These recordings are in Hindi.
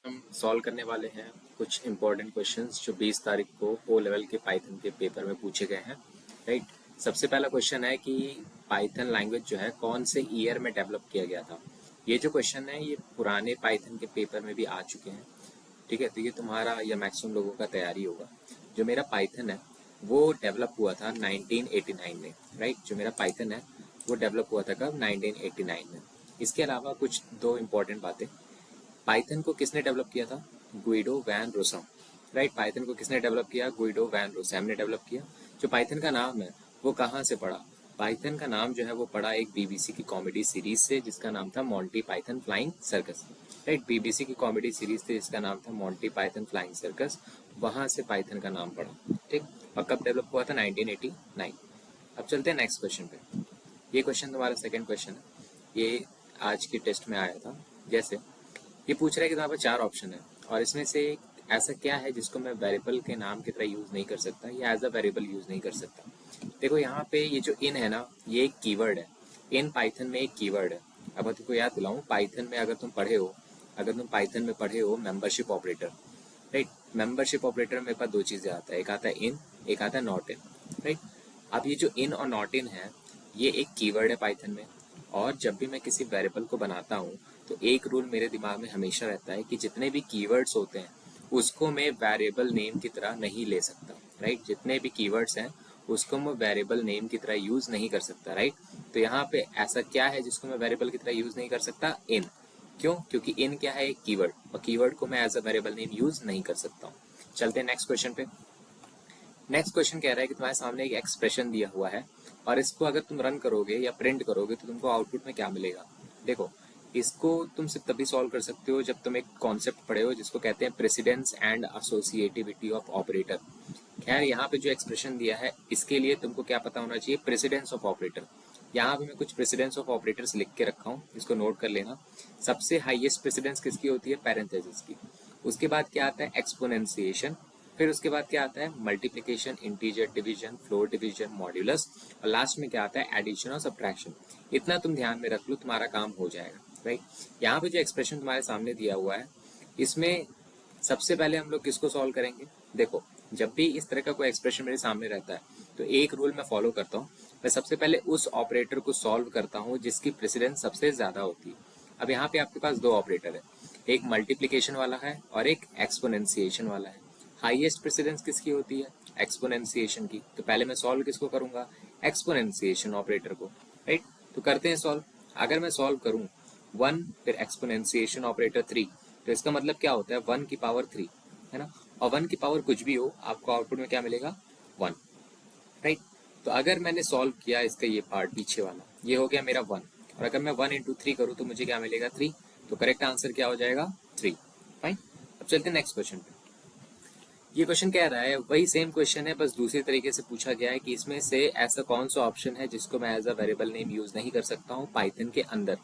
हम सॉल्व करने वाले हैं कुछ इंपॉर्टेंट क्वेश्चंस जो 20 तारीख को ओ लेवल के पाइथन के पेपर में पूछे गए हैं। राइट। सबसे पहला क्वेश्चन है कि पाइथन लैंग्वेज जो है कौन से ईयर में डेवलप किया गया था। ये जो क्वेश्चन है ये पुराने पाइथन के पेपर में भी आ चुके हैं। ठीक है, तो ये तुम्हारा या मैक्सिमम लोगों का तैयारी होगा। जो मेरा पाइथन है वो डेवलप हुआ था 1989 में। राइट, जो मेरा पाइथन है वो डेवलप हुआ था कब, 1989 में। इसके अलावा कुछ दो इम्पॉर्टेंट बातें। पाइथन को किसने डेवलप किया था? Guido van Rossum. Right, Python को किसने डेवलप किया? गुइडो वैन रोसम ने डेवलप किया। जो पाइथन का नाम है वो कहाँ से पड़ा? पाइथन का नाम जो है वो पड़ा एक बीबीसी की कॉमेडी सीरीज से जिसका नाम था Monty Python flying circus. Right, BBC की कॉमेडी सीरीज थी जिसका नाम था मॉन्टी पाइथन फ्लाइंग सर्कस, वहां से पाइथन का नाम पड़ा। ठीक, और कब डेवलप हुआ था? 1989। अब चलते हैं नेक्स्ट क्वेश्चन पे। ये क्वेश्चन तुम्हारा सेकंड क्वेश्चन है, ये आज के टेस्ट में आया था। जैसे ये पूछ रहा है कि तुम्हारे पास 4 ऑप्शन है और इसमें से ऐसा क्या है जिसको मैं वेरिएबल के नाम की तरह यूज नहीं कर सकता या एज अ वेरिएबल यूज नहीं कर सकता। देखो यहाँ पे ये जो इन है ना, ये एक कीवर्ड है। इन पाइथन में एक कीवर्ड है। अब तुमको याद दिलाऊं, पाइथन में अगर तुम पाइथन में पढ़े हो membership operator. Right, membership operator में मेरे पास दो चीजें आता है, एक आता है इन, एक आता है नॉट इन। राइट, अब ये जो इन और नॉट इन है ये एक कीवर्ड है पाइथन में। और जब भी मैं किसी वेरिएबल को बनाता हूँ तो एक रूल मेरे दिमाग में हमेशा रहता है कि जितने भी कीवर्ड्स होते हैं उसको मैं वेरिएबल नेम की तरह नहीं ले सकता। राइट, जितने भी कीवर्ड्स हैं उसको मैं वेरिएबल नेम की तरह यूज नहीं कर सकता। राइट, तो यहाँ पे ऐसा क्या है जिसको मैं वेरिएबल की तरह यूज नहीं कर सकता? इन। क्यों? क्योंकि इन क्या है? एक कीवर्ड, और कीवर्ड को मैं as a variable name use नहीं कर सकता हूँ। चलते हैं नेक्स्ट क्वेश्चन पे। नेक्स्ट क्वेश्चन कह रहा है कि तुम्हारे सामने एक एक्सप्रेशन दिया हुआ है और इसको अगर तुम रन करोगे या प्रिंट करोगे तो तुमको आउटपुट में क्या मिलेगा। देखो, इसको तुम सिर्फ तभी सॉल्व कर सकते हो जब तुम एक कॉन्सेप्ट पढ़े हो जिसको कहते हैं precedence and associativity of operator. खैर, यहाँ पे जो एक्सप्रेशन दिया है इसके लिए तुमको क्या पता होना चाहिए? Precedence of operator. यहाँ पे मैं कुछ प्रेसिडेंस ऑफ ऑपरेटर्स लिख के रखा हूँ, इसको नोट कर लेना। सबसे हाईएस्ट प्रेसिडेंस किसकी होती है? पैरेंथेसिस की। उसके बाद क्या आता है? एक्सपोनेंशिएशन। फिर उसके बाद क्या आता है? Multiplication, integer division, floor division, modulus, और लास्ट में क्या आता है? एडिशन और सब्ट्रैक्शन। इतना तुम ध्यान में रख लो, तुम्हारा काम हो जाएगा। राइट, यहाँ पे जो एक्सप्रेशन तुम्हारे सामने दिया हुआ है इसमें सबसे पहले हम लोग किसको सॉल्व करेंगे? देखो, जब भी इस तरह का कोई एक्सप्रेशन मेरे सामने रहता है तो एक रूल मैं फॉलो करता हूँ। मैं सबसे पहले उस ऑपरेटर को सॉल्व करता हूँ जिसकी प्रेसिडेंस सबसे ज्यादा होती है। अब यहाँ पे आपके पास दो ऑपरेटर है, एक मल्टीप्लिकेशन वाला है और एक एक्सपोनेंशिएशन वाला है। हाईएस्ट प्रेसिडेंस किसकी होती है? एक्सपोनेंशिएशन की। तो पहले मैं सॉल्व किसको करूंगा? एक्सपोनेंशिएशन ऑपरेटर को। राइट, तो करते हैं सॉल्व। अगर मैं सॉल्व करूं 1 फिर एक्सपोनेंशिएशन ऑपरेटर 3, तो इसका मतलब क्या होता है? 1 की पावर 3, है ना। और 1 की पावर कुछ भी हो, आपको आउटपुट में क्या मिलेगा? 1। राइट, तो अगर मैंने सॉल्व किया इसका ये पार्ट पीछे वाला, ये हो गया मेरा 1, और अगर मैं 1 इंटू 3 करूँ तो मुझे क्या मिलेगा? 3। तो करेक्ट आंसर क्या हो जाएगा? 3। फाइन। अब चलते हैं नेक्स्ट क्वेश्चन पे। ये क्वेश्चन कह रहा है, वही सेम क्वेश्चन है बस दूसरी तरीके से पूछा गया है कि इसमें से ऐसा कौन सा ऑप्शन है जिसको मैं as a variable name use नहीं कर सकता हूँ पाइथन के अंदर।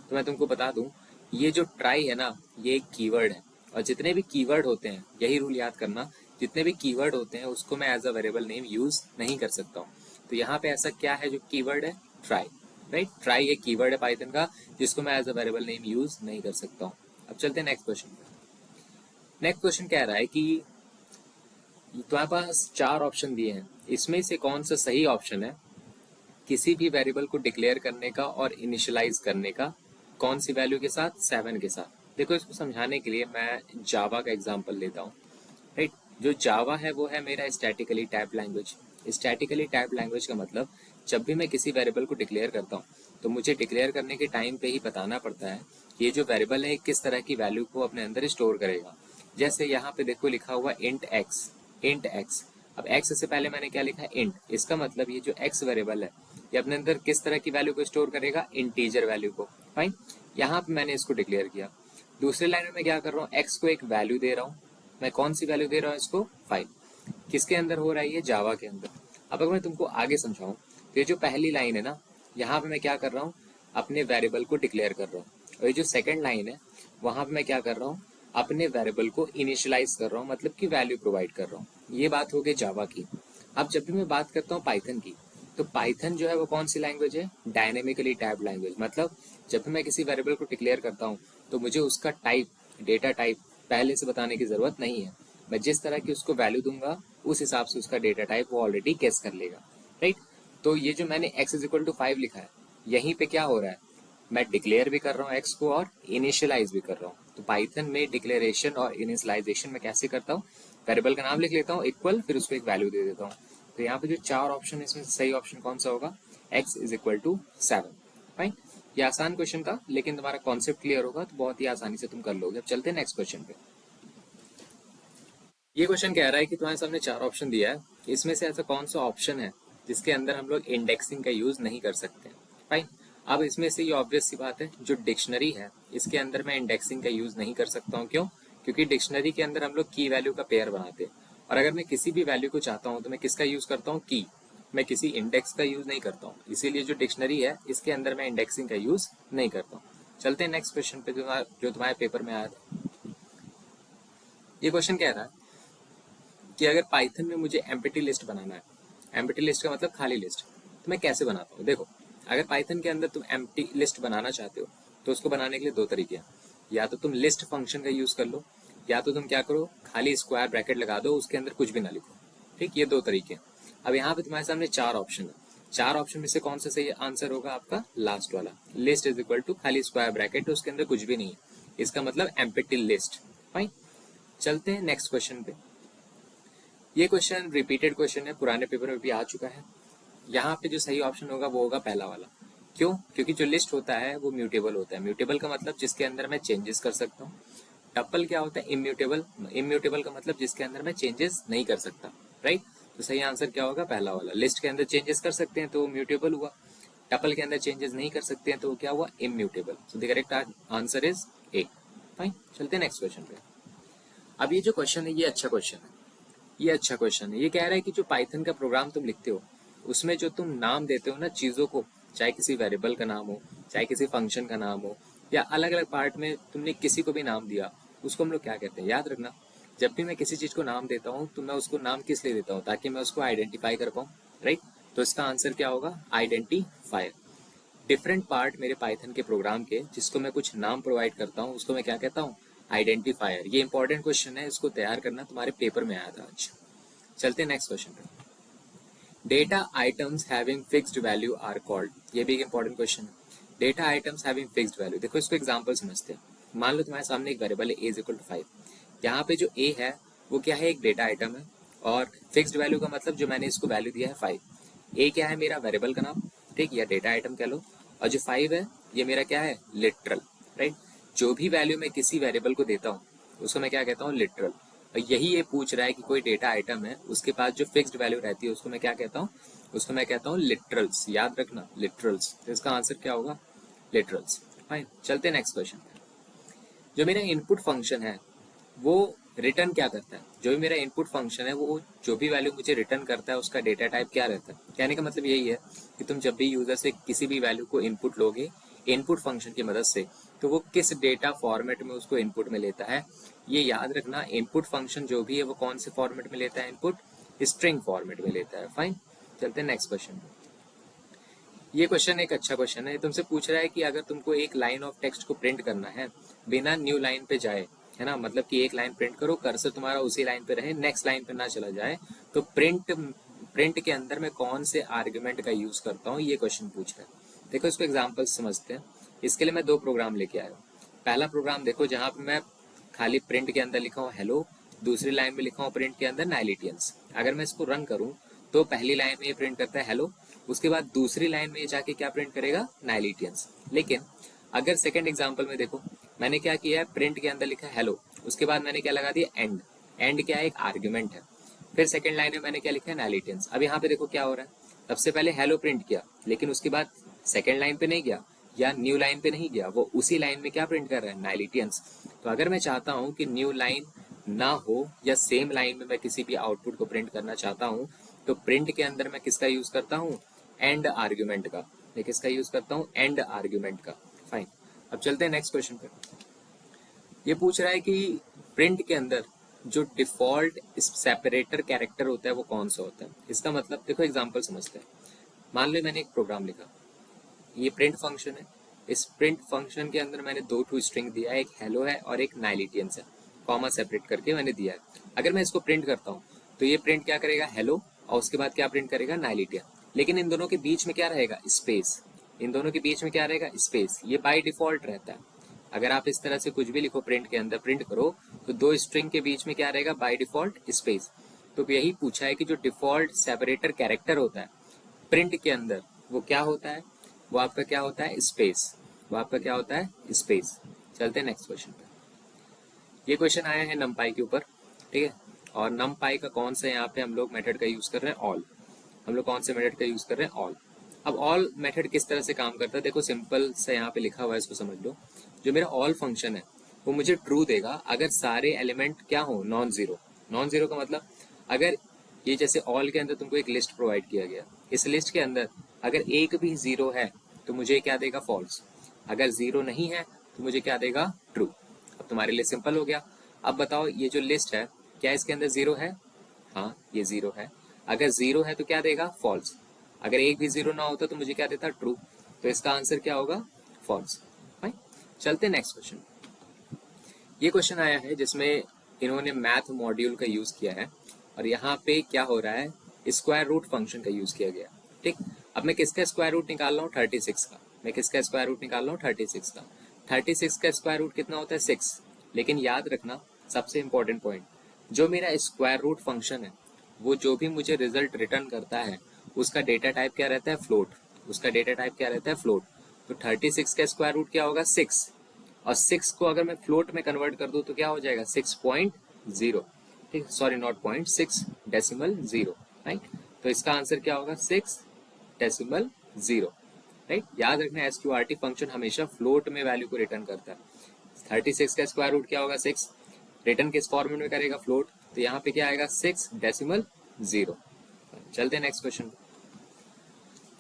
तो मैं तुमको बता दूं, ये जो ट्राई है ना, ये एक कीवर्ड है। और जितने भी कीवर्ड होते हैं, यही रूल याद करना, जितने भी कीवर्ड होते हैं उसको मैं as a variable name use नहीं कर सकता हूँ। तो यहाँ पे ऐसा क्या है जो कीवर्ड है? ट्राई। राइट, ट्राई एक कीवर्ड है पाइथन का जिसको मैं as a variable name use नहीं कर सकता हूँ। अब चलते हैं नेक्स्ट क्वेश्चन पे। नेक्स्ट क्वेश्चन कह रहा है कि तुम्हारे पास 4 ऑप्शन दिए हैं, इसमें से कौन सा सही ऑप्शन है किसी भी वेरिएबल को डिक्लेयर करने का और इनिशियलाइज करने का? कौन सी वैल्यू के साथ? 7 के साथ। देखो, इसको समझाने के लिए मैं जावा का एग्जांपल लेता हूँ। राइट, जो जावा है वो है मेरा statically type language. Statically type language का मतलब, जब भी मैं किसी वेरिएबल को डिक्लेयर करता हूँ तो मुझे डिक्लेयर करने के टाइम पे ही बताना पड़ता है कि ये जो वेरिएबल है किस तरह की वैल्यू को अपने अंदर स्टोर करेगा। जैसे यहाँ पे देखो लिखा हुआ इंट एक्स। इंट एक्स, अब एक्स से पहले मैंने क्या लिखा है? इंट। इसका मतलब ये जो एक्स वेरिएबल है ये अपने अंदर किस तरह की वैल्यू को स्टोर करेगा? इंटीजर वैल्यू को। फाइन, यहाँ पे मैंने इसको डिक्लेयर किया। दूसरे लाइन में मैं क्या कर रहा हूँ? एक्स को एक वैल्यू दे रहा हूँ। मैं कौन सी वैल्यू दे रहा हूँ इसको? 5। किसके अंदर हो रहा है? ये जावा के अंदर। अब अगर मैं तुमको आगे समझाऊं तो ये जो पहली लाइन है ना, यहाँ पे मैं क्या कर रहा हूँ? अपने वेरिएबल को डिक्लेयर कर रहा हूँ। और ये जो सेकंड लाइन है वहां पे मैं क्या कर रहा हूँ? अपने वेरिएबल को इनिशियलाइज कर रहा हूँ, मतलब कि वैल्यू प्रोवाइड कर रहा हूँ। ये बात हो गई जावा की। अब जब भी मैं बात करता हूँ पाइथन की, तो पाइथन जो है वो कौन सी लैंग्वेज है? Dynamically type language. मतलब जब भी मैं किसी वेरिएबल को डिक्लेयर करता हूँ तो मुझे उसका टाइप, डेटा टाइप पहले से बताने की जरूरत नहीं है। मैं जिस तरह की उसको वैल्यू दूंगा उस हिसाब से उसका डेटा टाइप वो ऑलरेडी गेस कर लेगा, राइट। तो ये जो मैंने x इज इक्वल टू 5 लिखा है, यहीं पे क्या हो रहा है, मैं डिक्लेयर भी कर रहा हूँ x को और इनिशियलाइज भी कर रहा हूँ। तो पाइथन में डिक्लेरेशन और इनिशियलाइजेशन में कैसे करता हूँ, वेरिएबल का नाम लिख लेता हूँ इक्वल, फिर उसको एक वैल्यू दे देता हूँ। तो यहाँ पे जो 4 ऑप्शन है इसमें सही ऑप्शन कौन सा होगा, x is equal to 7। Fine, ये आसान क्वेश्चन था, लेकिन तुम्हारा कॉन्सेप्ट क्लियर होगा तो बहुत ही आसानी से तुम कर लोगे। अब चलते हैं नेक्स्ट क्वेश्चन पे। ये क्वेश्चन कह रहा है कि तुम्हारे सामने 4 ऑप्शन दिया है, इसमें से ऐसा कौन सा ऑप्शन है जिसके अंदर हम लोग इंडेक्सिंग का यूज नहीं कर सकते। फाइन, अब इसमें से ये ऑब्वियस सी बात है, जो डिक्शनरी है इसके अंदर मैं इंडेक्सिंग का यूज नहीं कर सकता हूँ। क्यों? क्योंकि डिक्शनरी के अंदर हम लोग की वैल्यू का पेयर बनाते हैं, और अगर मैं किसी भी वैल्यू को चाहता हूँ तो मैं किसका यूज करता हूँ, की। मैं किसी इंडेक्स का यूज नहीं करता हूँ, इसीलिए जो डिक्शनरी है इसके अंदर मैं इंडेक्सिंग का यूज नहीं करता हूँ। चलते हैं नेक्स्ट क्वेश्चन पे जो तुम्हारे पेपर में आया था। ये क्वेश्चन कह रहा है कि अगर पाइथन में मुझे एम्प्टी लिस्ट बनाना है, एम्प्टी लिस्ट का मतलब खाली लिस्ट, तो मैं कैसे बनाता हूँ। देखो, अगर पाइथन के अंदर तुम एम्प्टी लिस्ट बनाना चाहते हो तो उसको बनाने के लिए 2 तरीके हैं। या तो तुम लिस्ट फंक्शन का यूज कर लो, या तो तुम क्या करो, खाली स्क्वायर ब्रैकेट लगा दो, उसके अंदर कुछ भी ना लिखो। ठीक, ये 2 तरीके हैं। अब यहाँ पे तुम्हारे सामने 4 ऑप्शन है, 4 ऑप्शन में से कौन सा सही आंसर होगा आपका, लास्ट वाला, लिस्ट इज इक्वल टू खाली स्क्वायर ब्रैकेट, उसके अंदर कुछ भी नहीं है, इसका मतलब एम्प्टी लिस्ट। फाइन, चलते हैं नेक्स्ट क्वेश्चन पे। ये क्वेश्चन रिपीटेड क्वेश्चन है, पुराने पेपर में भी आ चुका है। यहाँ पे जो सही ऑप्शन होगा वो होगा पहला वाला। क्यों? क्योंकि जो लिस्ट होता है वो म्यूटेबल होता है। म्यूटेबल का मतलब जिसके अंदर मैं चेंजेस कर सकता हूँ। टपल क्या होता है, इम्यूटेबल। इम्यूटेबल का मतलब जिसके अंदर मैं चेंजेस नहीं कर सकता, राइट। तो सही आंसर क्या होगा, पहला वाला। लिस्ट के अंदर चेंजेस कर सकते हैं तो वो म्यूटेबल हुआ, टपल के अंदर चेंजेस नहीं कर सकते हैं तो वो क्या हुआ, immutable. So the correct answer is a. Fine, चलते हैं नेक्स्ट क्वेश्चन पे। अब ये जो क्वेश्चन है ये अच्छा क्वेश्चन है, ये अच्छा क्वेश्चन है। ये कह रहा है कि जो पाइथन का प्रोग्राम तुम लिखते हो उसमें जो तुम नाम देते हो ना चीजों को, चाहे किसी वेरिएबल का नाम हो, चाहे किसी फंक्शन का नाम हो, या अलग अलग पार्ट में तुमने किसी को भी नाम दिया, उसको हम लोग क्या कहते हैं, याद रखना। जब भी मैं किसी चीज को नाम देता हूँ तो मैं उसको नाम किस लिए देता हूँ, ताकि मैं उसको आइडेंटिफाई कर पाऊँ, राइट। तो इसका आंसर क्या होगा, आइडेंटिफायर। डिफरेंट पार्ट मेरे पाइथन के प्रोग्राम के जिसको मैं कुछ नाम प्रोवाइड करता हूँ उसको मैं क्या कहता हूँ, आइडेंटिफायर। ये इंपॉर्टेंट क्वेश्चन है, इसको तैयार करना, तुम्हारे पेपर में आया था आज। चलते हैं नेक्स्ट क्वेश्चन पे। Data items having fixed value are called, ये भी एक इंपॉर्टेंट क्वेश्चन है। Data items having fixed value, देखो इसको एग्जांपल समझते हैं। मान लो तुम्हारे सामने एक वेरिएबल है a इज इक्वल टू 5। यहाँ पे जो a है वो क्या है, एक डेटा आइटम है, और फिक्स्ड वैल्यू का मतलब जो मैंने इसको वैल्यू दिया है 5। a क्या है, मेरा वेरिएबल का नाम, ठीक, या डेटा आइटम कह लो। और जो 5 है ये मेरा क्या है, लिटरल, राइट। जो भी वैल्यू मैं किसी वेरिएबल को देता हूँ उसको मैं क्या कहता हूँ, लिटरल। और यही ये पूछ रहा है कि कोई डेटा आइटम है उसके पास जो फिक्स्ड वैल्यू रहती है उसको मैं क्या कहता हूँ, उसको मैं कहता हूँ लिटरल्स। याद रखना, लिटरल्स। तो इसका आंसर क्या होगा, लिटरल्स। फाइन, चलते हैं नेक्स्ट क्वेश्चन। जो मेरा इनपुट फंक्शन है वो रिटर्न क्या करता है, जो भी मेरा इनपुट फंक्शन है वो जो भी वैल्यू मुझे रिटर्न करता है उसका डेटा टाइप क्या रहता है। कहने का मतलब यही है कि तुम जब भी यूजर से किसी भी वैल्यू को इनपुट लोगे इनपुट फंक्शन की मदद से, तो वो किस डेटा फॉर्मेट में उसको इनपुट में लेता है, ये याद रखना। इनपुट फंक्शन जो भी है वो कौन से फॉर्मेट में लेता है, इनपुट स्ट्रिंग फॉर्मेट में लेता है। फाइन, चलते हैं नेक्स्ट क्वेश्चन। ये क्वेश्चन एक अच्छा क्वेश्चन है। तुमसे पूछ रहा है कि अगर तुमको एक लाइन ऑफ टेक्स्ट को प्रिंट करना है बिना न्यू लाइन पे जाए, है ना, मतलब कि एक लाइन प्रिंट करो, कर्सर तुम्हारा उसी लाइन पे रहे, नेक्स्ट लाइन पे ना चला जाए, तो प्रिंट के अंदर मैं कौन से आर्ग्यूमेंट का यूज करता हूँ, ये क्वेश्चन पूछ रहा है। देखो इसको एग्जाम्पल समझते हैं। इसके लिए मैं 2 प्रोग्राम लेके आया हूँ। पहला प्रोग्राम देखो जहाँ पे मैं खाली प्रिंट के अंदर लिखा हूँ हेलो, दूसरी लाइन में लिखा हूँ प्रिंट के अंदर नाइलिटियंस। अगर मैं इसको रन करूँ तो पहली लाइन में ये प्रिंट करता है हेलो, उसके बाद दूसरी लाइन में ये जाके क्या प्रिंट करेगा, नाइलिटियंस। लेकिन अगर सेकंड एग्जांपल में देखो, मैंने क्या किया है, प्रिंट के अंदर लिखा है हेलो, उसके बाद मैंने क्या लगा दिया, एंड। एंड क्या है, एक आर्ग्यूमेंट है। फिर सेकंड लाइन में मैंने क्या लिखा है, नाइलिटियंस। अब यहाँ पे देखो क्या हो रहा है, सबसे पहले हेलो प्रिंट किया, लेकिन उसके बाद सेकंड लाइन पे नहीं गया या न्यू लाइन पे नहीं गया, वो उसी लाइन में क्या प्रिंट कर रहा है, नाइलिटियंस। तो अगर मैं चाहता हूँ कि न्यू लाइन ना हो या सेम लाइन में मैं किसी भी आउटपुट को प्रिंट करना चाहता हूँ, तो प्रिंट के अंदर मैं किसका यूज करता हूँ, एंड आर्ग्यूमेंट का। मैं किसका यूज करता हूँ, एंड आर्ग्यूमेंट का। फाइन, अब चलते हैं नेक्स्ट क्वेश्चन पे। ये पूछ रहा है कि प्रिंट के अंदर जो डिफॉल्ट सेपरेटर कैरेक्टर होता है वो कौन सा होता है। इसका मतलब देखो एग्जांपल समझते हैं। मान लो मैंने एक प्रोग्राम लिखा, ये प्रिंट फंक्शन है। इस प्रिंट फंक्शन के अंदर मैंने 2 स्ट्रिंग दिया है, एक हेलो है और एक नाइलिटियंस है। कॉमा सेपरेट करके मैंने दिया है। अगर मैं इसको प्रिंट करता हूँ तो ये प्रिंट क्या करेगा, हेलो, और उसके बाद क्या प्रिंट करेगा, नाइलिटिया। लेकिन इन दोनों के बीच में क्या रहेगा, स्पेस। इन दोनों के बीच में क्या रहेगा, स्पेस। ये बाय डिफॉल्ट रहता है। अगर आप इस तरह से कुछ भी लिखो प्रिंट के अंदर, प्रिंट करो, तो दो स्ट्रिंग के बीच में क्या रहेगा, बाय डिफॉल्ट स्पेस। तो यही पूछा है कि जो डिफॉल्ट सेपरेटर कैरेक्टर होता है प्रिंट के अंदर, वो क्या होता है, वो आपका क्या होता है, स्पेस। वो आपका क्या होता है, स्पेस। चलते हैं नेक्स्ट क्वेश्चन पे। ये क्वेश्चन आया है नमपाई के ऊपर, ठीक है। और नमपाई का कौन सा यहाँ पे हम लोग मेथड का यूज कर रहे हैं, ऑल। हम लोग कौन से मेथड का यूज कर रहे हैं, ऑल। अब ऑल मेथड किस तरह से काम करता है, देखो सिंपल से यहाँ पे लिखा हुआ है, इसको समझ लो। जो मेरा ऑल फंक्शन है वो मुझे ट्रू देगा अगर सारे एलिमेंट क्या हो, नॉन जीरो। नॉन जीरो का मतलब, अगर ये जैसे ऑल के अंदर तुमको एक लिस्ट प्रोवाइड किया गया, इस लिस्ट के अंदर अगर एक भी जीरो है तो मुझे क्या देगा, फॉल्स। अगर जीरो नहीं है तो मुझे क्या देगा, ट्रू। अब तुम्हारे लिए सिंपल हो गया। अब बताओ ये जो लिस्ट है, क्या इसके अंदर जीरो है, हाँ ये जीरो है। अगर जीरो है तो क्या देगा, फॉल्स। अगर एक भी जीरो ना होता तो मुझे क्या देता, ट्रू। तो इसका आंसर क्या होगा, फॉल्स। फाइन। चलते नेक्स्ट क्वेश्चन। ये क्वेश्चन आया है जिसमें इन्होंने मैथ मॉड्यूल का यूज किया है, और यहाँ पे क्या हो रहा है, स्क्वायर रूट फंक्शन का यूज किया गया। ठीक, अब मैं किसका स्क्वायर रूट निकाल रहा हूँ, 36 का। मैं किसका स्क्वायर रूट निकाल रहा हूँ, 36 का। 36 का स्क्वायर रूट कितना होता है, 6। लेकिन याद रखना सबसे इंपॉर्टेंट पॉइंट, जो मेरा स्क्वायर रूट फंक्शन है वो जो भी मुझे रिजल्ट रिटर्न करता है उसका डेटा टाइप क्या रहता है, फ्लोट। उसका डेटा टाइप क्या रहता है, फ्लोट। तो 36 का स्क्वायर रूट क्या होगा, 6। और 6 को अगर मैं फ्लोट में कन्वर्ट कर दूं तो क्या हो जाएगा, 6.0। ठीक, सॉरी नॉट पॉइंट, 6.0। राइट, तो इसका आंसर क्या होगा, 6.0। राइट, याद रखना SQRT फंक्शन हमेशा फ्लोट में वैल्यू को रिटर्न करता है। 36 का स्क्वायर रूट क्या होगा, 6। रिटर्न किस फॉर्मेट में करेगा, फ्लोट। तो यहाँ पे क्या आएगा, 6.0। चलते हैं नेक्स्ट क्वेश्चन।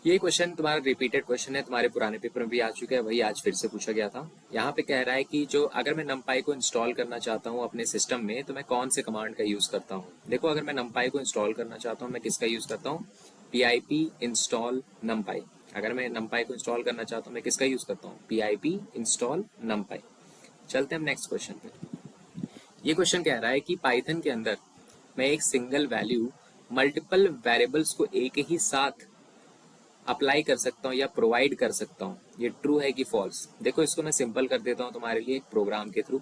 ये क्वेश्चन तुम्हारा रिपीटेड क्वेश्चन है, तुम्हारे पुराने पेपर में भी आ चुका है, वही आज फिर से पूछा गया था। यहाँ पे कह रहा है कि जो अगर मैं नमपाई को इंस्टॉल करना चाहता हूँ अपने सिस्टम में तो मैं कौन से कमांड का यूज करता हूँ। देखो, अगर मैं नमपाई को इंस्टॉल करना चाहता हूँ मैं किसका यूज करता हूँ, PIP इंस्टॉल नमपाई। अगर मैं नमपाई को इंस्टॉल करना चाहता हूँ मैं किसका यूज करता हूँ, PIP इंस्टॉल नमपाई। चलते हैं हम नेक्स्ट क्वेश्चन पे। ये क्वेश्चन कह रहा है कि पाइथन के अंदर मैं एक सिंगल वैल्यू मल्टीपल वेरिएबल्स को एक ही साथ अप्लाई कर सकता हूँ या प्रोवाइड कर सकता हूँ, ये ट्रू है कि फॉल्स। देखो इसको मैं सिंपल कर देता हूँ तुम्हारे लिए एक प्रोग्राम के थ्रू।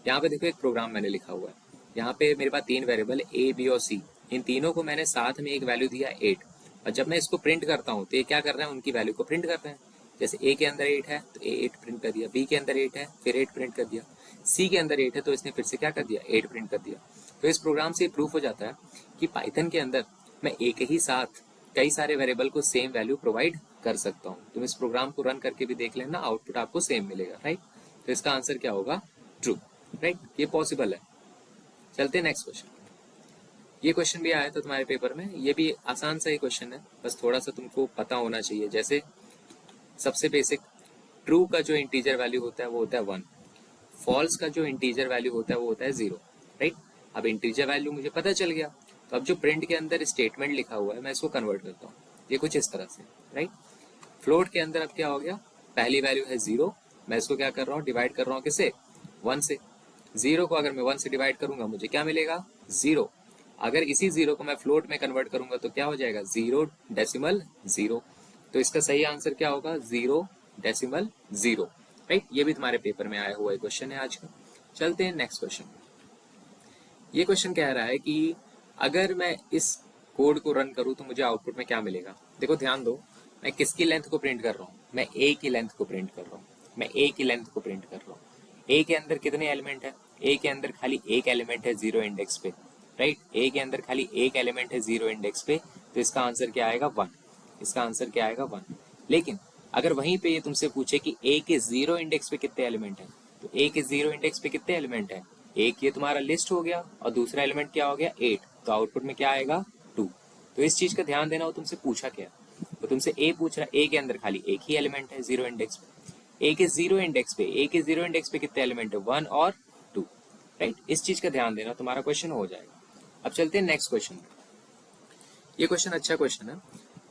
यहाँ पे देखो एक प्रोग्राम मैंने लिखा हुआ है। यहाँ पे मेरे पास 3 वेरिएबल A, B और C। इन तीनों को मैंने साथ में एक वैल्यू दिया 8। और जब मैं इसको प्रिंट करता हूँ तो ये क्या कर रहे हैं, उनकी वैल्यू को प्रिंट कर रहे हैं। जैसे A के अंदर 8 है तो A 8 प्रिंट कर दिया, B के अंदर 8 है फिर 8 प्रिंट कर दिया, C के अंदर 8 है तो इसने फिर से क्या कर दिया, 8 प्रिंट कर दिया। तो इस प्रोग्राम से प्रूफ हो जाता है कि पाइथन के अंदर मैं एक ही साथ कई सारे वेरिएबल को सेम वैल्यू प्रोवाइड कर सकता हूँ। तुम इस प्रोग्राम को रन करके भी देख लेना, आउटपुट आपको सेम मिलेगा। राइट, तो इसका आंसर क्या होगा, ट्रू। राइट, ये पॉसिबल है। चलते हैं नेक्स्ट क्वेश्चन। ये क्वेश्चन भी आया था तुम्हारे पेपर में, ये भी आसान सा ही क्वेश्चन है, बस थोड़ा सा तुमको पता होना चाहिए। जैसे सबसे बेसिक, ट्रू का जो इंटीजर वैल्यू होता है वो होता है 1। फॉल्स का जो इंटीजर वैल्यू होता है वो होता है 0। राइट, अब इंटीजर वैल्यू मुझे पता चल गया, तो अब जो प्रिंट के अंदर स्टेटमेंट लिखा हुआ है मैं इसको कन्वर्ट करता हूँ। ये कुछ इस तरह से। राइट, फ्लोट के अंदर अब क्या हो गया, पहली वैल्यू है 0, मैं इसको क्या कर रहा हूँ, डिवाइड कर रहा हूँ किससे, 1 से। 0 को अगर मैं 1 से डिवाइड करूंगा मुझे क्या मिलेगा, 0। अगर इसी 0 को मैं फ्लोट में कन्वर्ट करूंगा तो क्या हो जाएगा, 0.0। तो इसका सही आंसर क्या होगा, 0.0। राइट, ये भी तुम्हारे पेपर में आया हुआ क्वेश्चन है आज का। चलते हैं नेक्स्ट क्वेश्चन। ये क्वेश्चन कह रहा है कि अगर मैं इस कोड को रन करूं तो मुझे आउटपुट में क्या मिलेगा। देखो ध्यान दो, मैं किसकी लेंथ को प्रिंट कर रहा हूँ, मैं ए की लेंथ को प्रिंट कर रहा हूँ। मैं ए की लेंथ को प्रिंट कर रहा हूँ। ए के अंदर कितने एलिमेंट है, ए के अंदर खाली एक एलिमेंट है 0 इंडेक्स पे। राइट, ए के अंदर खाली एक एलिमेंट है 0 इंडेक्स पे, तो इसका आंसर क्या आएगा, 1। इसका आंसर क्या आएगा, 1। लेकिन अगर वहीं पे ये तुमसे पूछे कि ए के 0 इंडेक्स पे कितने एलिमेंट है, तो ए के 0 इंडेक्स पे कितने एलिमेंट है, एक ये तुम्हारा लिस्ट हो गया और दूसरा एलिमेंट क्या हो गया, 8। तो आउटपुट में क्या आएगा, 2। तो इस चीज का ध्यान देना, वो तुमसे पूछा क्या, तो तुमसे ए पूछ रहा है, ए के अंदर खाली एक ही एलिमेंट है 0 इंडेक्स पे। ए के 0 इंडेक्स पे, ए के 0 इंडेक्स पे कितने एलिमेंट है, 1 और 2। राइट, इस चीज का ध्यान देना, तुम्हारा क्वेश्चन हो जाएगा। अब चलते हैं नेक्स्ट क्वेश्चन। ये क्वेश्चन अच्छा क्वेश्चन है।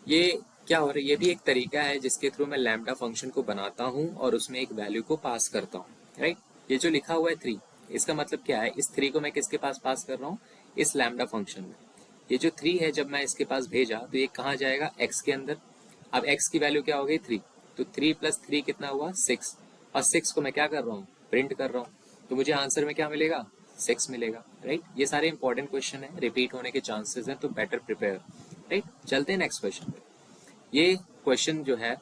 ये क्या हो रहा है, ये भी एक तरीका है जिसके थ्रू मैं लैम्डा फंक्शन को बनाता हूँ और उसमें एक वैल्यू को पास करता हूँ। राइट, ये जो लिखा हुआ है 3, इसका मतलब क्या है, इस 3 को मैं किसके पास पास कर रहा हूँ, इस लैम्डा फंक्शन में। ये जो 3 है जब मैं इसके पास भेजा तो ये कहाँ जाएगा, x के अंदर। अब x की वैल्यू क्या हो गई 3, तो 3 + 3 कितना हुआ 6, और 6 को मैं क्या कर रहा हूँ, प्रिंट कर रहा हूँ, तो मुझे आंसर में क्या मिलेगा, 6 मिलेगा, राइट। ये सारे इंपॉर्टेंट क्वेश्चन है, रिपीट होने के चांसेस हैं, तो बेटर प्रिपेयर, राइट। चलते हैं नेक्स्ट क्वेश्चन पे। ये क्वेश्चन जो है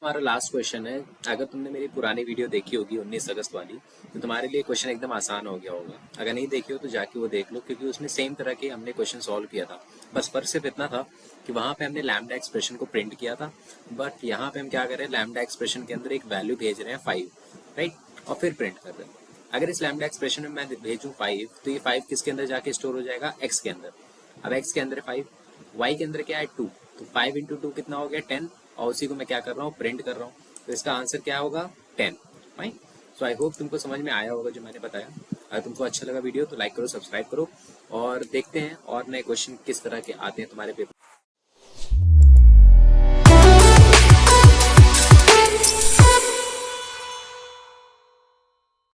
हमारा लास्ट क्वेश्चन है। अगर तुमने मेरी पुरानी वीडियो देखी होगी 19 अगस्त वाली, तो तुम्हारे लिए क्वेश्चन एकदम आसान हो गया होगा। अगर नहीं देखी हो तो जाके वो देख लो, क्योंकि उसमें सेम तरह के हमने क्वेश्चन सॉल्व किया था। बस फर्क सिर्फ इतना था कि वहां पे हमने लैम्डा एक्सप्रेशन को प्रिंट किया था, बट यहाँ पे हम क्या कर रहे हैं, लैम्डा एक्सप्रेशन के अंदर एक वैल्यू भेज रहे हैं 5, राइट, और फिर प्रिंट कर रहे हैं। अगर इस लैम्डा एक्सप्रेशन में मैं भेजूँ 5, तो ये 5 किसके अंदर जाके स्टोर हो जाएगा, एक्स के अंदर। अब एक्स के अंदर 5, वाई के अंदर क्या है 2, तो 5 × 2 कितना हो गया 10, और उसी को मैं क्या कर रहा हूँ, प्रिंट कर रहा हूँ। तो इसका आंसर क्या होगा 10, फाइन। सो आई होप तुमको समझ में आया होगा जो मैंने बताया। अगर तुमको अच्छा लगा वीडियो तो लाइक करो, सब्सक्राइब करो, और देखते हैं और नए क्वेश्चन किस तरह के आते हैं तुम्हारे पेपर।